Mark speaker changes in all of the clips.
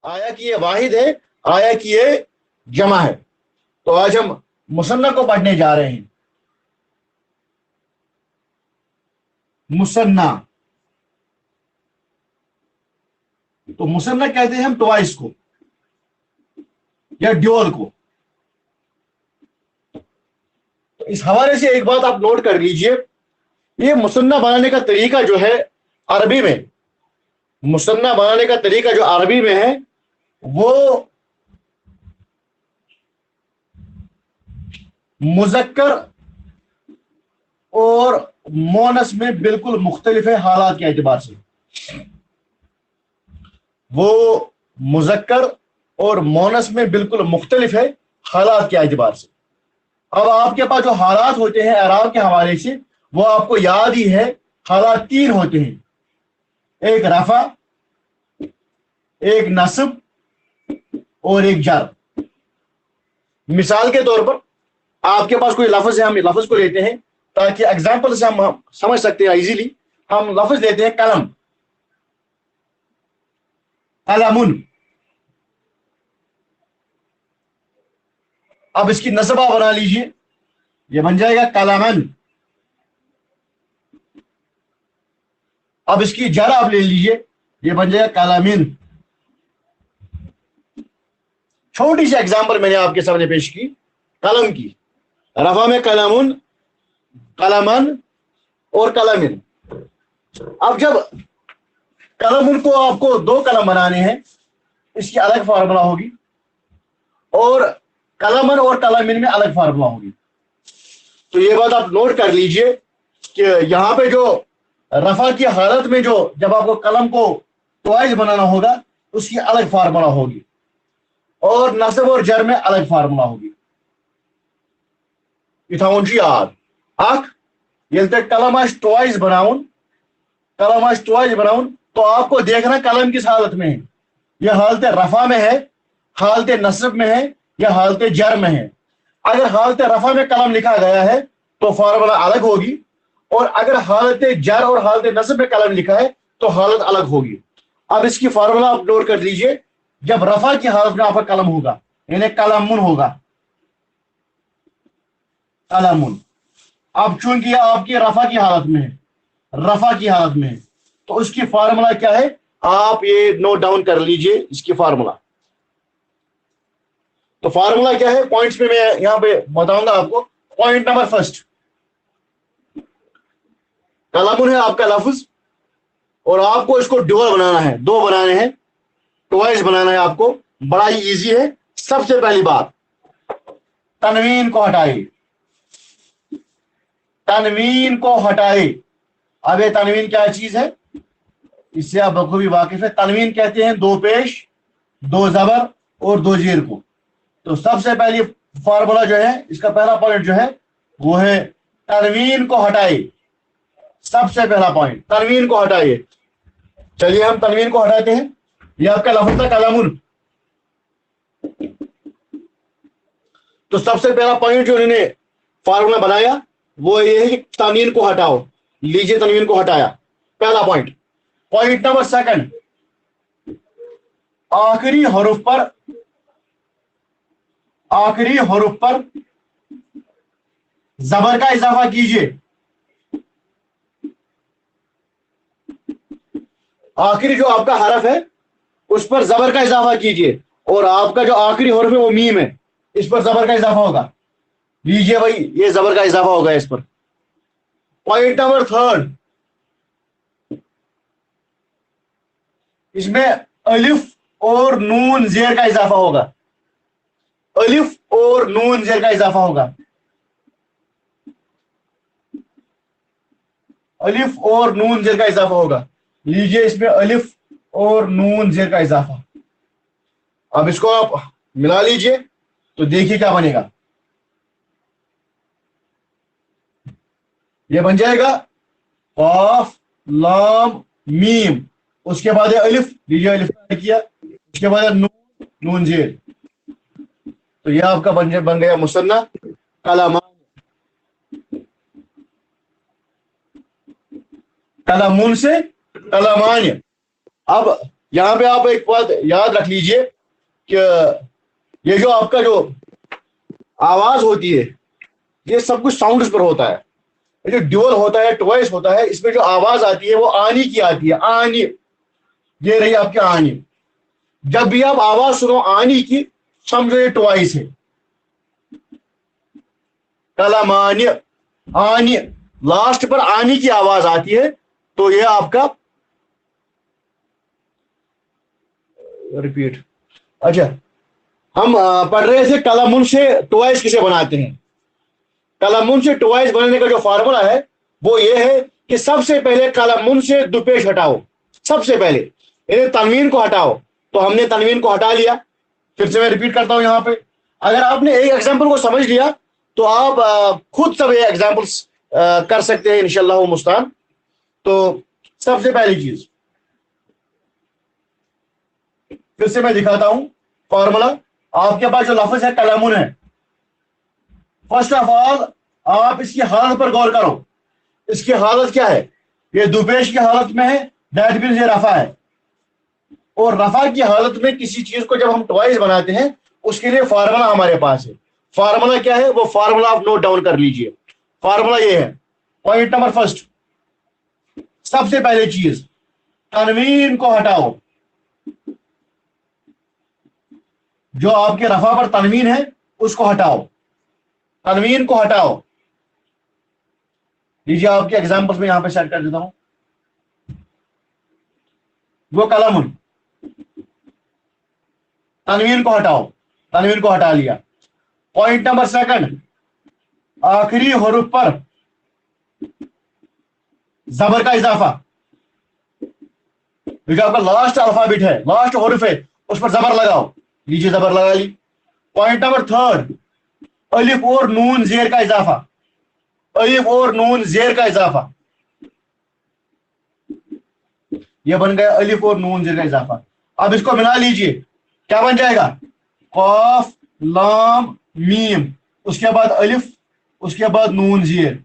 Speaker 1: आया कि ये वाहिद है, आया कि ये जमा है। तो आज हम मुसन्ना को पढ़ने जा रहे हैं। मुसन्ना, तो मुसन्ना कहते हैं हम ट्वाइस को या ड्यूअल को। तो इस हवाले से एक बात आप नोट कर लीजिए, ये मुसन्ना बनाने का तरीका जो है अरबी में, मुसन्ना बनाने का तरीका जो अरबी में है वो मुज़क्कर और मोनस में बिल्कुल मुख्तलिफ है हालात के एतबार से। वो मुज़क्कर और मोनस में बिल्कुल मुख्तलिफ है हालात के एतबार से। अब आपके पास जो हालात होते हैं एराब के हवाले से वो आपको याद ही है, हालात तीन होते हैं, एक रफा, एक नस्ब और एक जर। मिसाल के तौर पर आपके पास कोई लफ्ज है, हम लफ्ज को लेते हैं ताकि एग्जाम्पल से हम समझ सकते हैं इजीली। हम लफ्ज लेते हैं कलम, कलमुन। अब इसकी नस्ब आप बना लीजिए, ये बन जाएगा कलमन। अब इसकी जर आप ले लीजिए, ये बन जाएगा कलमिन। छोटी सी एग्जाम्पल मैंने आपके सामने पेश की कलम की। रफा में कलमुन, कलमन और कलमिन। अब जब कलमुन को आपको दो कलम बनाने हैं, इसकी अलग फार्मूला होगी, और कलमन और कलमिन में अलग फार्मूला होगी। तो ये बात आप नोट कर लीजिए कि यहां पे जो रफा की हालत में जो जब आपको कलम को ट्वाइस बनाना होगा उसकी अलग फार्मूला होगी, और नस्ब और जर में अलग फार्मूला होगी। कलम ट्वाइस बनाउन, कलम ट्वाइस बनाउन, तो आपको देखना कलम किस हालत में है। यह हालत रफा में है, हालत नस्ब में है, या हालत जर में है। अगर हालत रफा में कलम लिखा गया है तो फार्मूला अलग होगी, और अगर हालत जर और हालत नस्ब में कलम लिखा है तो हालत अलग होगी। अब इसकी फार्मूला आप नोट कर लीजिए। जब रफा की हालत में आपका कलम होगा यानी कलमुन होगा, कलमुन। अब चूंकि आपकी रफा की हालत में है, रफा की हालत में है, तो उसकी फार्मूला क्या है आप ये नोट डाउन कर लीजिए इसकी फार्मूला। तो फार्मूला क्या है, पॉइंट्स पे मैं यहां पे बताऊंगा आपको। पॉइंट नंबर फर्स्ट, कलमुन है आपका लफ्ज, और आपको इसको ड्यूअल बनाना है, दो बनाने हैं, ट्वाइस बनाना है आपको। बड़ा ही इजी है। सबसे पहली बात, तनवीन को हटाइए, तनवीन को हटाए। अब ये तनवीन क्या चीज है, इससे आप बखूबी वाकिफ है। तनवीन कहते हैं दो पेश, दो जबर और दो जीर को। तो सबसे पहली फार्मूला जो है, इसका पहला पॉइंट जो है वो है तनवीन को हटाए। सबसे पहला पॉइंट, तनवीन को हटाइए। चलिए हम तनवीन को हटाते हैं। ये आपका लफ्ज था कलमुन। तो सबसे पहला पॉइंट जो इन्होंने फार्मूला बनाया वो ये है कि तनवीन को हटाओ। लीजिए तनवीन को हटाया, पहला पॉइंट। पॉइंट नंबर सेकंड, आखिरी हरूफ पर, आखिरी हरूफ पर जबर का इजाफा कीजिए। आखिरी जो आपका हरफ है उस पर जबर का इजाफा कीजिए, और आपका जो आखिरी हरफ है वो मीम है, इस पर जबर का इजाफा होगा। लीजिए भाई, ये जबर का इजाफा होगा इस पर। पॉइंट नंबर थर्ड, इसमें अलिफ और नून जेर का इजाफा होगा। अलिफ और नून जेर का इजाफा होगा। अलिफ और नून जेर का इजाफा होगा। लीजिए इसमें अलिफ और नून जेर का इजाफा। अब इसको आप मिला लीजिए तो देखिए क्या बनेगा। ये बन जाएगा काफ लाम मीम, उसके बाद अलिफ, लीजिए अलिफ किया, उसके बाद नून, नून जेर। तो यह आपका बन गया मुसन्ना कलमान, कलमुन से कलमान। अब यहाँ पे आप एक बात याद रख लीजिए कि ये जो आपका जो आवाज होती है ये सब कुछ साउंड्स पर होता है। ये जो ड्यूल होता है, ट्वाइस होता है, इसमें जो आवाज आती है वो आनी की आती है। आनी, ये रही आपकी आनी। जब भी आप आवाज सुनो आनी की, समझो ये ट्वाइस है। कलमानी, आनी, लास्ट पर आनी की आवाज आती है तो ये आपका रिपीट। अच्छा, हम पढ़ रहे थे कलमुन से ट्वाइस किसे बनाते हैं। कलमुन से ट्वाइस बनाने का जो फार्मूला है वो ये है कि सबसे पहले कलमुन से दुपेश हटाओ। सबसे पहले इन्हें तनवीन को हटाओ। तो हमने तनवीन को हटा लिया। फिर से मैं रिपीट करता हूं यहां पे। अगर आपने एक एग्जांपल को समझ लिया तो आप खुद सब ये एग्जांपल्स कर सकते हैं इंशाल्लाह मुस्तान। तो सबसे पहली चीज फिर से मैं दिखाता हूं फॉर्मूला। आपके पास जो लफ्ज है कलमुन है, फर्स्ट ऑफ ऑल आप इसकी हालत पर गौर करो। इसकी हालत क्या है? ये दुपेश की हालत में है, दैट मींस ये रफा है। और रफा की हालत में किसी चीज को जब हम ट्वाइस बनाते हैं उसके लिए फार्मूला हमारे पास है। फार्मूला क्या है? वो फार्मूला आप नोट डाउन कर लीजिए। फार्मूला ये है, पॉइंट नंबर फर्स्ट, सबसे पहले चीज तनवीन को हटाओ। जो आपके रफा पर तनवीन है उसको हटाओ। तनवीन को हटाओ। लीजिए आपके एग्जांपल्स में यहां पे सेट कर देता हूं। वो कलमुन, तनवीन को हटाओ। तनवीन को हटा लिया। पॉइंट नंबर सेकंड, आखिरी हरूफ पर जबर का इजाफा। जो आपका लास्ट अल्फाबेट है, लास्ट हरूफ है, उस पर जबर लगाओ। लीजिए जबर लगा ली। पॉइंट नंबर थर्ड, अलिफ और नून जेर का इजाफा। अलिफ और नून जेर का इजाफा। यह बन गया अलिफ और नून जेर का इजाफा। अब इसको मिला लीजिए, क्या बन जाएगा? कॉफ लाम मीम, उसके बाद अलिफ, उसके बाद नून जेर।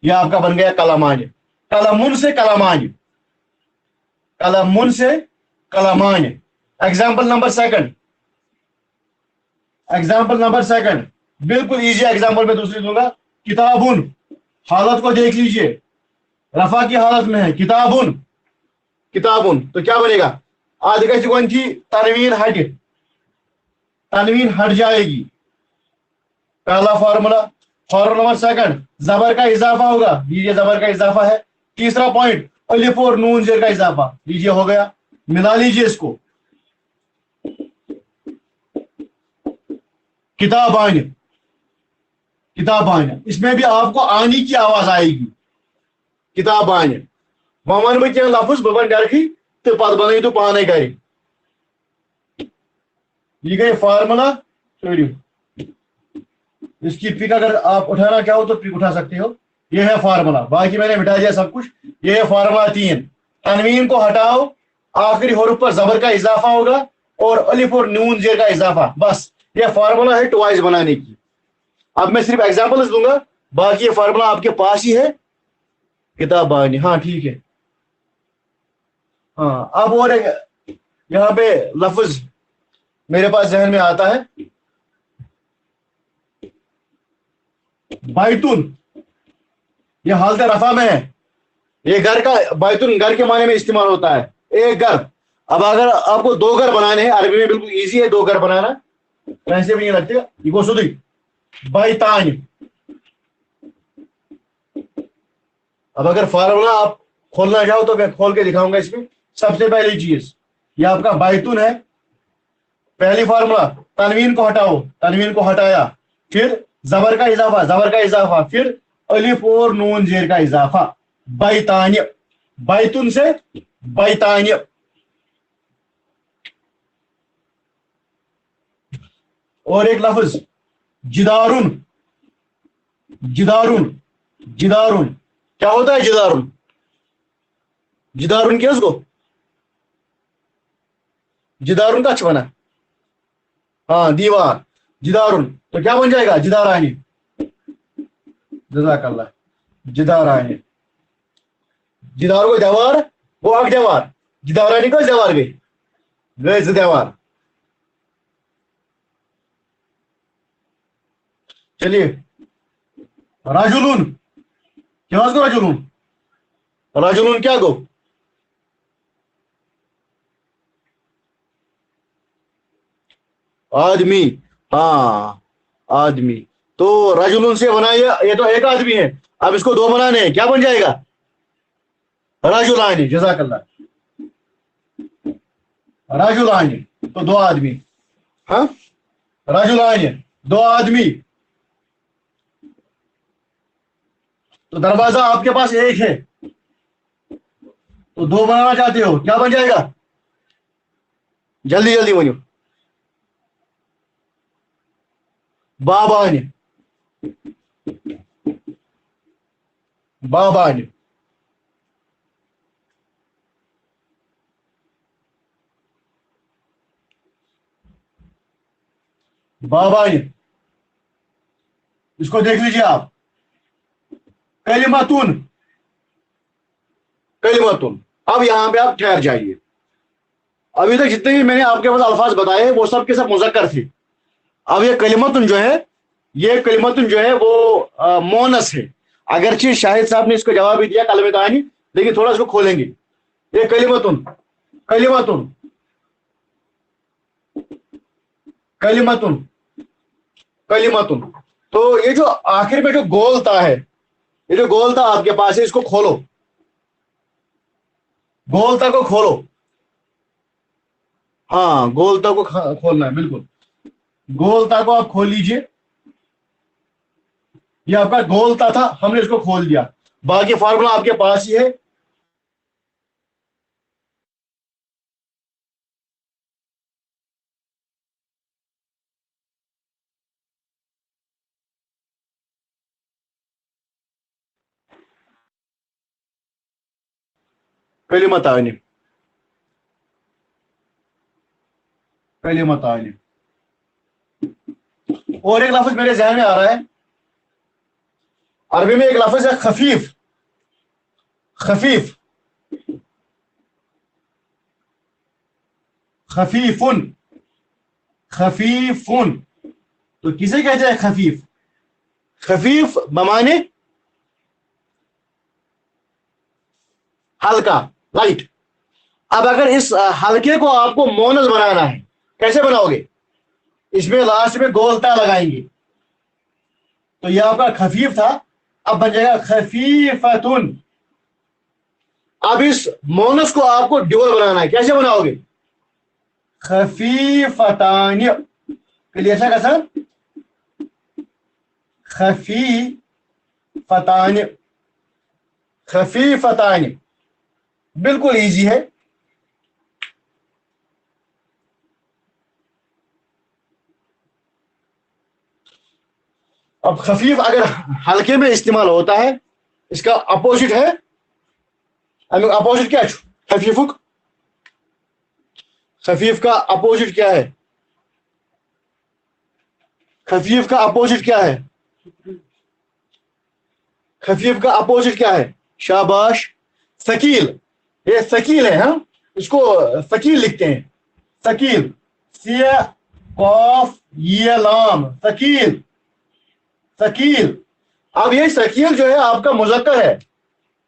Speaker 1: यह आपका बन गया कलमान। कलमुन से कलमान, कलमुन से कलमान। Example number second, example number second, बिल्कुल इजी एग्जाम्पल मैं दूसरी दूंगा। किताबुन, हालत को देख लीजिए, रफा की हालत में है। किताबुन, किताबुन, तो क्या बनेगा? आदि की तनवीन हट, तनवीन हट जाएगी। पहला फॉर्मूला। फॉर्मूला नंबर सेकंड, जबर का इजाफा होगा। लीजिए जबर का इजाफा है। तीसरा पॉइंट, अलिफ और नून जेर का इजाफा। लीजिए हो गया। मिला लीजिए इसको। किताबान, किताबान, इसमें भी आपको आनी की आवाज आएगी। किताबान वन बह कह लफ्ज बह बन घर तो पत बन तो पाने गर। ये गई फार्मूला। इसकी पिक अगर आप उठाना चाहो तो पिक उठा सकते हो। ये है फार्मूला। बाकी मैंने मिटा दिया सब कुछ। ये है फार्मूला 3। तनवीन को हटाओ, आखिरी हरूफ पर जबर का इजाफा होगा और अलिफ और नून जेर का इजाफा। बस ये फार्मूला है ट्वाइस बनाने की। अब मैं सिर्फ एग्जांपल्स दूंगा, बाकी ये फार्मूला आपके पास ही है। किताबानी, हाँ ठीक है। हाँ, अब और एक यहाँ पे लफ्ज मेरे पास जहन में आता है, बैतुन। ये हालत रफा में है। ये घर का, बैतुन घर के माने में इस्तेमाल होता है, एक घर। अब अगर आपको दो घर बनाने हैं, अरबी में बिल्कुल इजी है दो घर बनाना, पैसे भी नहीं लगते। ये सुधी बैतान। अब अगर फार्मूला आप खोलना चाहो तो मैं खोल के दिखाऊंगा। इसमें सबसे पहली चीज ये आपका बैतुन है। पहली फार्मूला, तनवीन को हटाओ। तनवीन को हटाया, फिर जबर का इजाफा, जबर का इजाफा, फिर अलिफ और नून जेर का इजाफा। बैतान्य, बैतुन से बैतान्य। और एक लफ्ज जिदारुन। जिदारुन, जिदारुन क्या होता है? जिदारुन, जिदारुन क्या उसको? जिदारुन का अच्छा बना, हाँ दीवार। जिदारुन तो क्या बन जाएगा? जिदारानी। जज़ाकल्लाह। जिदारानी, जिदार को दीवार, वो अग दीवार। دیوارانی کس دیوار گئی؟ گئی زٕ دیوار. چلیے رجلون کیا حظ گو رجلون؟ رجلون کیا گو؟ آدمی. ہاں آدمی. تو رجلون سے بنا یہ تو ایک آدمی ہے. اب اس کو دو بنانے ہیں, کیا بن جائے گا؟ رجلانی. جزاک اللہ. رجلانی تو دو آدمی. ہاں رجلانی دو آدمی. تو دروازہ آپ کے پاس ایک ہے تو دو بنانا چاہتے ہو, کیا بن جائے گا؟ جلدی جلدی بنو. بابانی. بابانی. بابانی. اس کو دیکھ لیجیے آپ. کلمتون. کلمتون. اب یہاں پہ آپ ٹھہر جائیے. ابھی تک جتنے بھی میں نے آپ کے پاس الفاظ بتائے وہ سب کے سب مذکر تھے. اب یہ کلمتن جو ہے, یہ کلمتن جو ہے وہ مونس ہے. اگرچہ شاہد صاحب نے اس کو جواب بھی دیا کلمتانی, لیکن تھوڑا اس کو کھولیں گے. یہ کلمتن. کلمتن. کلمتن. کلمتن. تو یہ جو آخر میں جو گول تا ہے, یہ جو گول تا آپ کے پاس ہے, اس کو کھولو. گول تا کو کھولو. ہاں گول تا کو کھولنا ہے, بالکل. گول تا کو آپ کھول لیجئے. یہ آپ کا گول تا تھا, ہم نے اس کو کھول دیا. باقی فارمولا آپ کے پاس ہی ہے. کلمتان. کلمتان. اور ایک لفظ میرے ذہن میں آ رہا ہے. عربی میں ایک لفظ ہے خفیف. خفیف. خفیفن. خفیفن. تو کسے کہتے ہیں خفیف؟ خفیف بمانے ہلکا, لائٹ. اب اگر اس ہلکے کو آپ کو مونس بنانا ہے, کیسے بناؤ گے؟ اس میں لاسٹ میں گولتا لگائیں گے. تو یہ آپ کا خفیف تھا, اب بن جائے گا خفیفتن. اب اس مونس کو آپ کو ڈیول بنانا ہے, کیسے بناؤ گے؟ خفیفتان. کلیئر ہے سر؟ خفیفتان. خفیفتان. بالکل ایزی ہے. اب خفیف اگر ہلکے میں استعمال ہوتا ہے, اس کا اپوزٹ ہے, اپوزٹ کیا خفیفک؟ خفیف کا اپوزٹ کیا ہے؟ خفیف کا اپوزٹ کیا ہے؟ خفیف کا اپوزٹ کیا ہے؟ شاباش. ثقیل. یہ ثقیل ہے, ہاں اس کو ثقیل لکھتے ہیں. ثقیل. سی قاف یہ لام. ثقیل. ثقیل. اب یہ ثقیل جو ہے آپ کا مذکر ہے,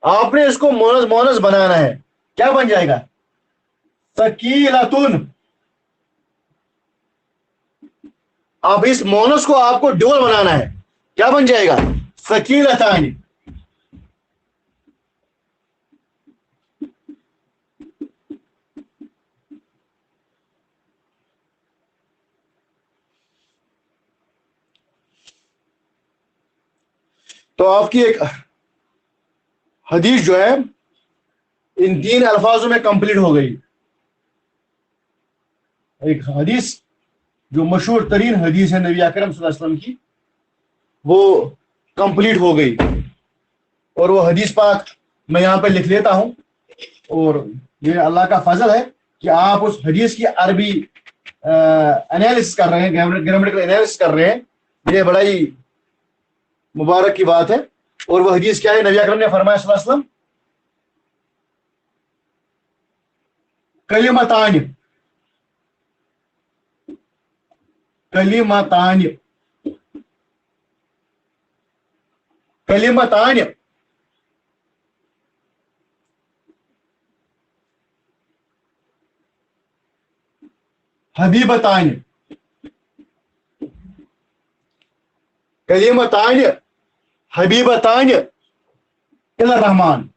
Speaker 1: آپ نے اس کو مونس بنانا ہے, کیا بن جائے گا؟ ثقیلتن. اب اس مونس کو آپ کو ڈول بنانا ہے, کیا بن جائے گا؟ ثقیلتان. تو آپ کی ایک حدیث جو ہے ان تین الفاظوں میں کمپلیٹ ہو گئی. ایک حدیث جو مشہور ترین حدیث ہے نبی اکرم صلی اللہ علیہ وسلم کی, وہ کمپلیٹ ہو گئی. اور وہ حدیث پاک میں یہاں پہ لکھ لیتا ہوں, اور یہ اللہ کا فضل ہے کہ آپ اس حدیث کی عربی انالیسس کر رہے ہیں, گرامیٹیکل انالیسس کر رہے ہیں. یہ بڑا ہی مبارک کی بات ہے. اور وہ حدیث کیا ہے؟ نبی اکرم نے فرمایا صلی اللہ علیہ وسلم, कलिमतान कलिमतान कलिमतान हबीबतान कलिमतान हबीबतान इलर रहमान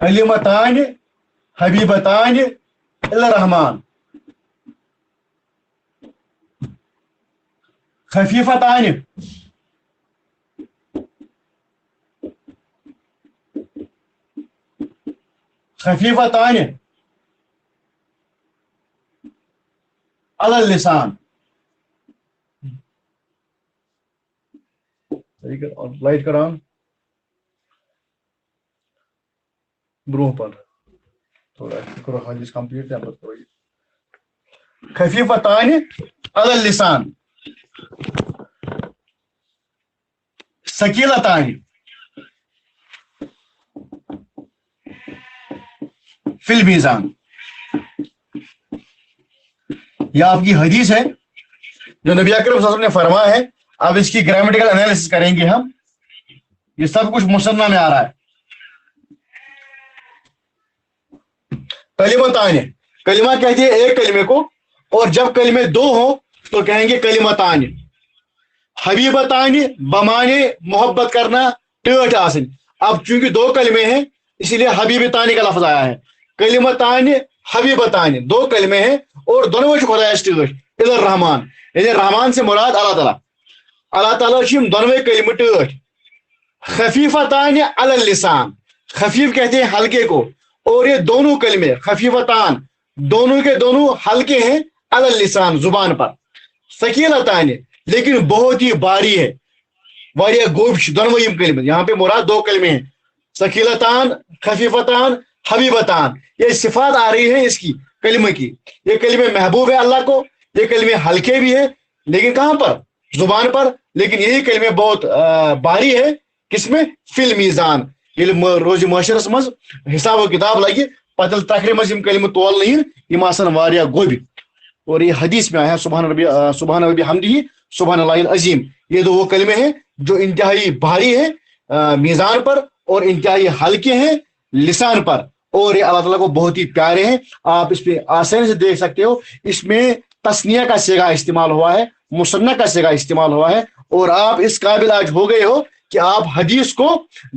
Speaker 1: कलिमतान हबीबतान इलर रहमान खफीफतान खफीफतान अलल लिसान लाइट कर ब्रो पर थोड़ा करो हाजिस कंप्लीट है बस करो खफीफतान अलल लिसान सकीलतान फिल मीज़ान। यह आपकी हदीस है जो नबी अकरम सल्लल्लाहु अलैहि वसल्लम ने फरमाया है। अब इसकी ग्रामेटिकल एनालिसिस करेंगे हम। ये सब कुछ मुसन्ना में आ रहा है। कलिमतान, कलिमा कहती है एक कलिमे को, और जब कलिमे दो हो तो कहेंगे कलिमतान। हबीबतान बमाने मोहब्बत करना, टेठ आसन। अब चूंकि दो कलिमे हैं इसीलिए हबीबतान का लफ्ज आया है। कलिमतान हबीबतान दो कलिमे हैं और दोनों खुदायस टेठ। इधर रहमान, यानी रहमान से मुराद अल्लाह ताला। अल्लाह ताला दोनों कलिमे टेठ। खफीफतान अलल लिसान, खफीफ कहते हैं हल्के को, और ये दोनों कलिमे खफीफतान दोनों के दोनों हल्के हैं अलल लिसान जुबान पर। सकीलतान लेकिन बहुत ही भारी है, वारिया गोश दोनों यम कलिमे। यहाँ पे मुराद दो कलिमे हैं, सकीलतान खफीफतान हबीबतान। ये सिफात आ रही है इसकी कलिमे की। ये कलिमे महबूब है अल्लाह को, ये कलिमे हल्के भी है लेकिन कहाँ पर, जुबान पर। लेकिन यही कलिमे बहुत भारी है, किसमें, फिल मीज़ान। ये रोज मशरस मज हिसाब किताब लगे पतल तकरे मज कलिमे तोल नहीं वारिया गोब। और ये हदीस में आया सुबहान रब्बी हम्दिही सुबहान अल्लाहिल अज़ीम। ये दो वो कलिमे हैं जो इंतहाई भारी है मीज़ान पर और इंतहाई हल्के हैं लिसान पर, और ये अल्लाह ताला को बहुत ही प्यारे हैं। आप इसमें आसानी से देख सकते हो, इसमें तस्निया का सेगा इस्तेमाल हुआ है, मुसन्ना का सेगा इस्तेमाल हुआ है। और आप इस काबिल आज हो गए हो कि आप हदीस को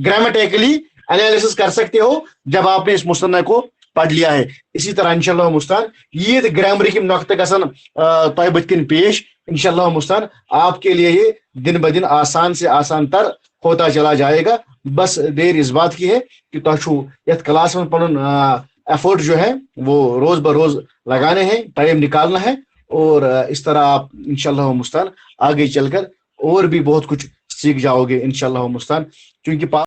Speaker 1: ग्रामेटिकली एनालिसिस कर सकते हो जब आपने इस मुसन्ना को पढ़ लिया है। इसी तरह इंशाअल्लाह मुस्तान ये ग्रामर की नक्ते गसन तय बन पेश। इंशाअल्लाह मुस्तान आपके लिए ये दिन ब दिन आसान से आसान तर होता चला जाएगा। बस देर इस बात की है कि यथ क्लास में पन एफर्ट जो है वो रोज ब रोज लगाने हैं, टाइम निकालना है। और इस तरह आप इंशाअल्लाह मुस्तान आगे चलकर और भी बहुत कुछ सीख जाओगे इंशाअल्लाह मुस्तान, क्योंकि